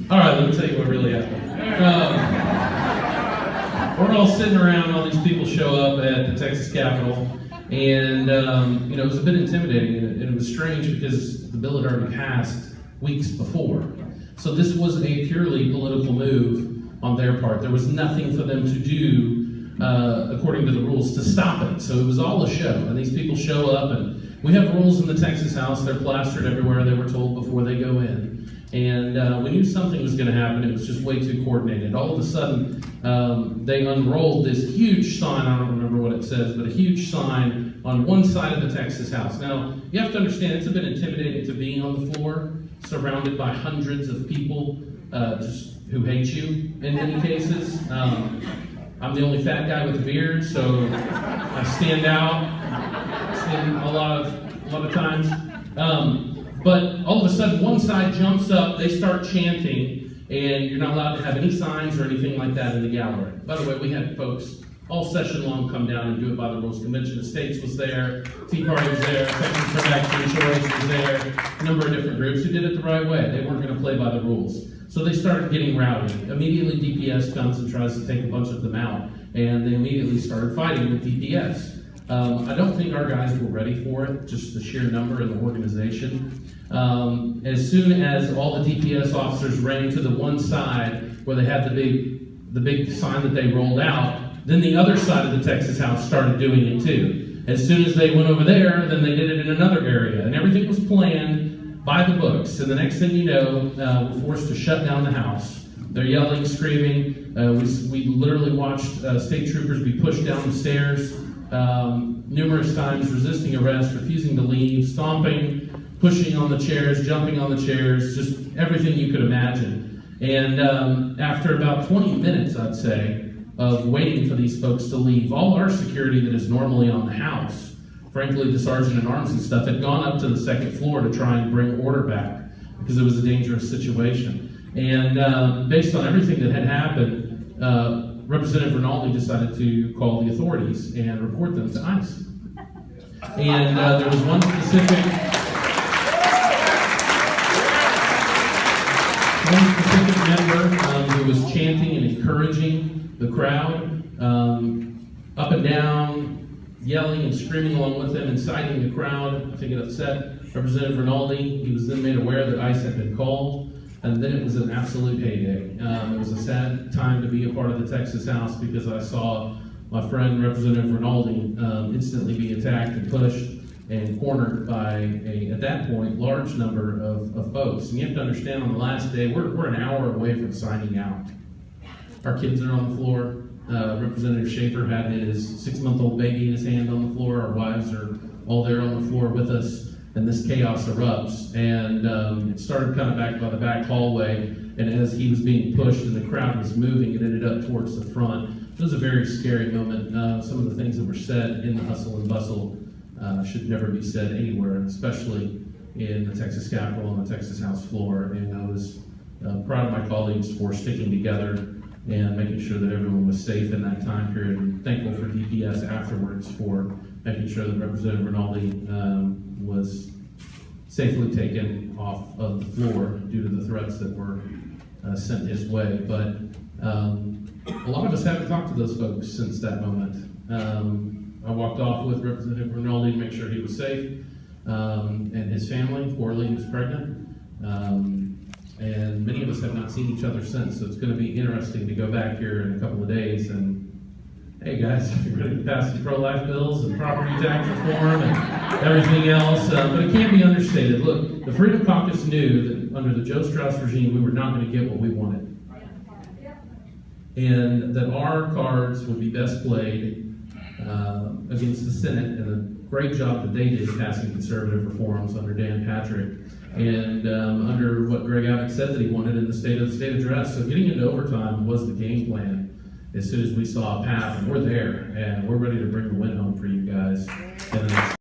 All right, let me tell you what really happened. We're all sitting around, all these people show up at the Texas Capitol, and it was a bit intimidating, and it was strange because the bill had already passed weeks before. So this was a purely political move on their part. There was nothing for them to do, according to the rules, to stop it. So it was all a show, and these people show up, and we have rules in the Texas House. They're plastered everywhere, they were told before they go in. And we knew something was going to happen. It was just way too coordinated. All of a sudden, they unrolled this huge sign. I don't remember what it says, but a huge sign on one side of the Texas House. Now, you have to understand, it's a bit intimidating to be on the floor, surrounded by hundreds of people just who hate you in many cases. I'm the only fat guy with a beard, so I stand out a lot of times. But all of a sudden, one side jumps up, they start chanting, and you're not allowed to have any signs or anything like that in the gallery. By the way, we had folks all session long come down and do it by the rules. Convention of States was there, Tea Party was there, Texas for Action Choice was there, a number of different groups who did it the right way. They weren't going to play by the rules. So they started getting rowdy. Immediately DPS comes and tries to take a bunch of them out, and they immediately started fighting with DPS. I don't think our guys were ready for it, just the sheer number and the organization. As soon as all the DPS officers ran to the one side where they had the big sign that they rolled out, then the other side of the Texas House started doing it too. As soon as they went over there, then they did it in another area, and everything was planned by the books. And the next thing you know, we're forced to shut down the house. They're yelling, screaming. We literally watched state troopers be pushed down the stairs numerous times, resisting arrest, refusing to leave, stomping, pushing on the chairs, jumping on the chairs, just everything you could imagine. And after about 20 minutes, I'd say, of waiting for these folks to leave, all our security that is normally on the house, frankly, the sergeant at arms and stuff, had gone up to the second floor to try and bring order back because it was a dangerous situation. And based on everything that had happened, Representative Rinaldi decided to call the authorities and report them to ICE. And there was one specific member who was chanting and encouraging the crowd, up and down, yelling and screaming along with them, inciting the crowd. I think it upset Representative Rinaldi. He was then made aware that ICE had been called. And then it was an absolute heyday. It was a sad time to be a part of the Texas House because I saw my friend Representative Rinaldi instantly be attacked and pushed and cornered by at that point, large number of folks. And you have to understand, on the last day, we're an hour away from signing out. Our kids are on the floor. Representative Schaefer had his 6-month-old baby in his hand on the floor. Our wives are all there on the floor with us. And this chaos erupts, and it started kind of back by the back hallway, and as he was being pushed and the crowd was moving, it ended up towards the front. It was a very scary moment. Some of the things that were said in the hustle and bustle should never be said anywhere, especially in the Texas Capitol and the Texas House floor. And I was proud of my colleagues for sticking together and making sure that everyone was safe in that time period. And thankful for DPS afterwards for making sure that Representative Rinaldi was safely taken off of the floor due to the threats that were sent his way. But a lot of us haven't talked to those folks since that moment. I walked off with Representative Rinaldi to make sure he was safe, and his family. Poorly, he was pregnant. And many of us have not seen each other since, so it's going to be interesting to go back here in a couple of days and, hey guys, you're ready to pass the pro-life bills and property tax reform and everything else, but it can't be understated. Look, the Freedom Caucus knew that under the Joe Strauss regime, we were not going to get what we wanted. And that our cards would be best played against the Senate, and the great job that they did passing conservative reforms under Dan Patrick and under what Greg Abbott said that he wanted in the State Address. So getting into overtime was the game plan as soon as we saw a path, and we're there, and we're ready to bring the win home for you guys.